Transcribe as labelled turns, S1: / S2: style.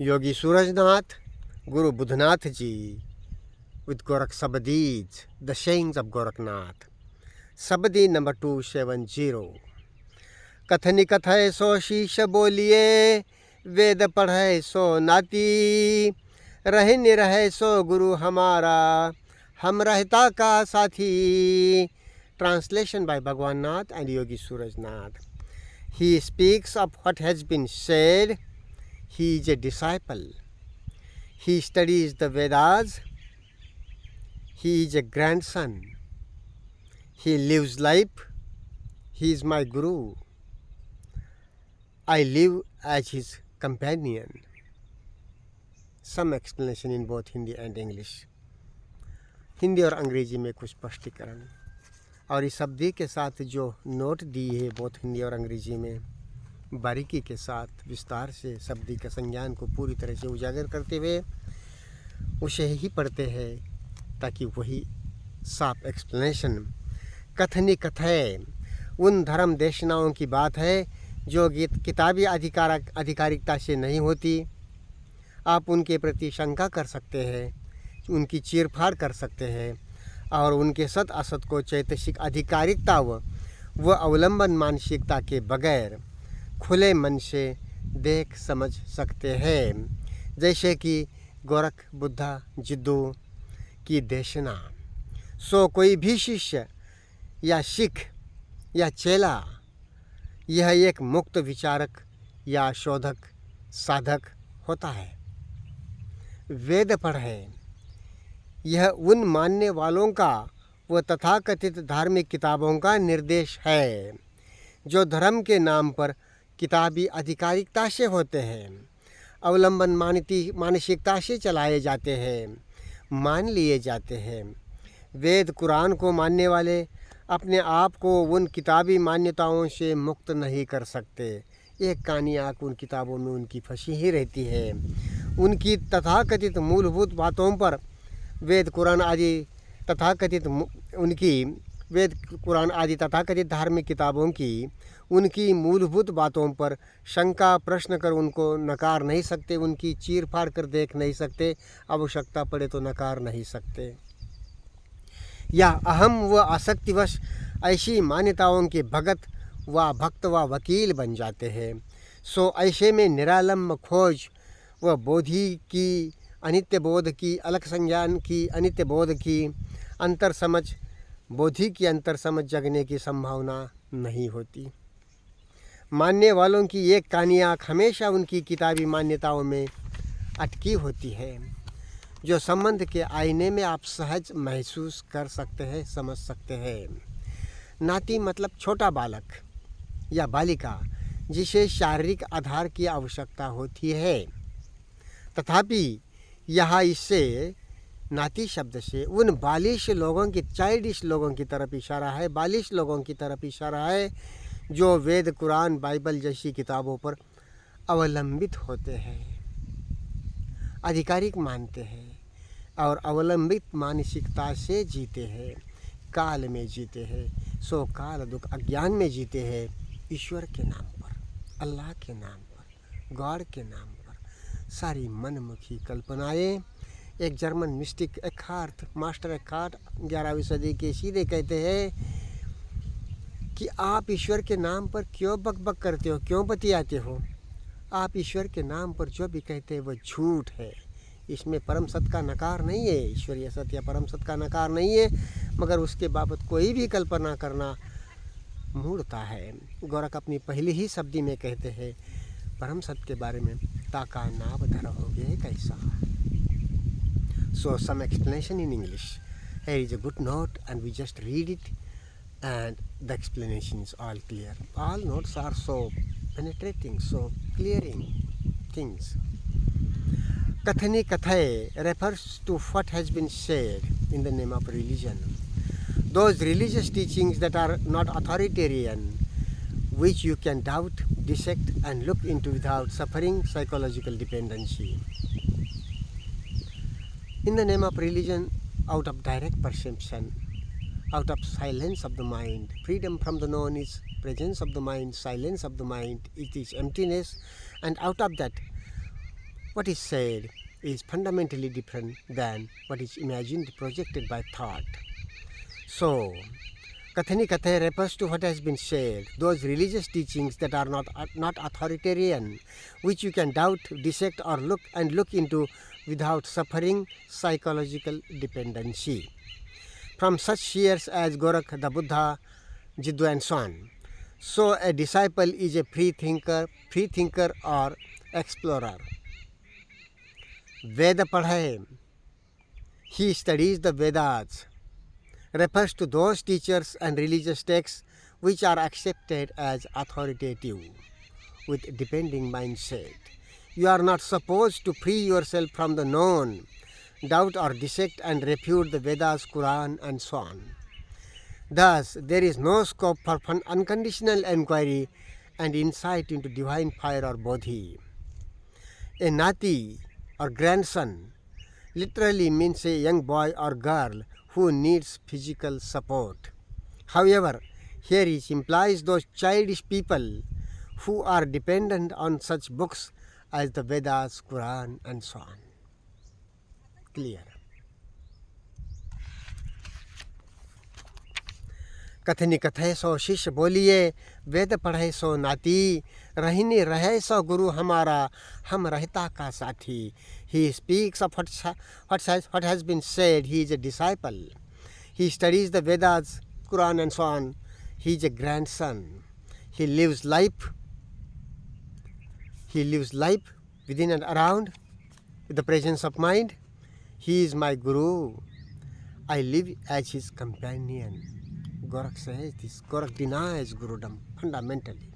S1: Yogi Surajnath, Guru Budhanath ji with Gorakh Sabadis, the sayings of Gorakhnath. Sabadi number 270. कथनी कथय सो शीश बोलिए, वेद पढ़े सो नाती, रहे निरहे सो गुरु हमारा, हम रहता का साथी. Translation by Bhagwan Nath and Yogi Surajnath. He speaks of what has been said. He is a disciple. He studies the Vedas. He is a grandson. He lives life. He is my Guru. I live as his companion. Some explanation in both Hindi and English. Hindi और अंग्रेजी में कुछ स्पष्टीकरण, और इस शब्दी के साथ जो नोट दी है बोथ हिंदी और अंग्रेजी में, बारीकी के साथ विस्तार से शब्दी के संज्ञान को पूरी तरह से उजागर करते हुए उसे ही पढ़ते हैं, ताकि वही साफ एक्सप्लेनेशन. कथनी कथय उन धर्म देशनाओं की बात है जो किताबी आधिकारिकता से नहीं होती. आप उनके प्रति शंका कर सकते हैं, उनकी चीरफाड़ कर सकते हैं, और उनके सत असत को चैतसिक आधिकारिकता व अवलंबन मानसिकता के बगैर खुले मन से देख समझ सकते हैं. जैसे कि गोरख बुद्धा जिद्दू की देशना. सो कोई भी शिष्य या सिख या चेला यह एक मुक्त विचारक या शोधक साधक होता है. वेद पढ़े यह उन मानने वालों का व तथाकथित धार्मिक किताबों का निर्देश है जो धर्म के नाम पर किताबी आधिकारिकता से होते हैं, अवलंबन मानसिकता से चलाए जाते हैं, मान लिए जाते हैं. वेद कुरान को मानने वाले अपने आप को उन किताबी मान्यताओं से मुक्त नहीं कर सकते. एक कानी आँख उन किताबों में उनकी फंसी ही रहती है. उनकी तथाकथित मूलभूत बातों पर वेद कुरान आदि तथाकथित धार्मिक किताबों की उनकी मूलभूत बातों पर शंका प्रश्न कर उनको नकार नहीं सकते, उनकी चीर फाड़ कर देख नहीं सकते, आवश्यकता पड़े तो नकार नहीं सकते. या अहम व आसक्तिवश ऐसी मान्यताओं के भगत व भक्त व वकील बन जाते हैं. सो ऐसे में निरालंब खोज व बोधि की अनित्य बोध की अलग संज्ञान की अनित्य बोध की अंतर समझ बोधि की अंतर समझ जगने की संभावना नहीं होती. मानने वालों की एक कानी आँख हमेशा उनकी किताबी मान्यताओं में अटकी होती है, जो संबंध के आईने में आप सहज महसूस कर सकते हैं, समझ सकते हैं. नाती मतलब छोटा बालक या बालिका जिसे शारीरिक आधार की आवश्यकता होती है. तथापि यहाँ इससे नाती शब्द से उन बालिश लोगों की, चाइल्डिश लोगों की तरफ इशारा है, बालिश लोगों की तरफ इशारा है जो वेद कुरान बाइबल जैसी किताबों पर अवलंबित होते हैं, आधिकारिक मानते हैं और अवलंबित मानसिकता से जीते हैं, काल में जीते हैं. सो काल दुख अज्ञान में जीते हैं. ईश्वर के नाम पर, अल्लाह के नाम पर, गॉड के नाम पर सारी मनमुखी कल्पनाएं. एक जर्मन मिस्टिक एक्हार्ट, मास्टर एक्हार्ट 11वीं सदी के सीधे कहते हैं कि आप ईश्वर के नाम पर क्यों बकबक करते हो, क्यों बतियाते हो. आप ईश्वर के नाम पर जो भी कहते हैं वह झूठ है. इसमें परम सत्य का नकार नहीं है, ईश्वरीय सत्य या परम सत्य का नकार नहीं है, मगर उसके बाबत कोई भी कल्पना करना मूढ़ता है. गोरख अपनी पहली ही शब्दी में कहते हैं परम सत्य के बारे में, ताका नाव धर होगे कैसा. So some explanation in English. Here is a good note and we just read it and the explanation is all clear. All notes are so penetrating, so clearing things. Kathani Kathaye refers to what has been said in the name of religion. Those religious teachings that are not authoritarian, which you can doubt, dissect and look into without suffering psychological dependency. In the name of religion, out of direct perception, out of silence of the mind, freedom from the known is presence of the mind, silence of the mind, it is emptiness, and out of that what is said is fundamentally different than what is imagined, projected by thought. So, Kathani Katha refers to what has been said, those religious teachings that are not authoritarian, which you can doubt, dissect, or look into without suffering psychological dependency. From such seers as Gorakh, the Buddha, Jiddu, and so on. So a disciple is a free thinker or explorer. Veda padhaye, he studies the Vedas, refers to those teachers and religious texts which are accepted as authoritative with depending mindset. You are not supposed to free yourself from the known, doubt or dissect and refute the Vedas, Quran, and so on. Thus, there is no scope for unconditional inquiry and insight into divine fire or bodhi. A nati or grandson literally means a young boy or girl who needs physical support. However, here it implies those childish people who are dependent on such books as the Vedas, Quran, and so on. Clear. कथनी कथे सो शिष्य बोलिए, वेद पढ़े सो नाती, रहीनी रहे सो गुरु हमारा, हम रहता का साथी. He speaks of what has been said. He is a disciple. He studies the Vedas, Quran, and so on. He is a grandson. He lives life within and around with the presence of mind. He is my guru. I live as his companion. Gorakh says this. Gorakh denies Gurudom fundamentally.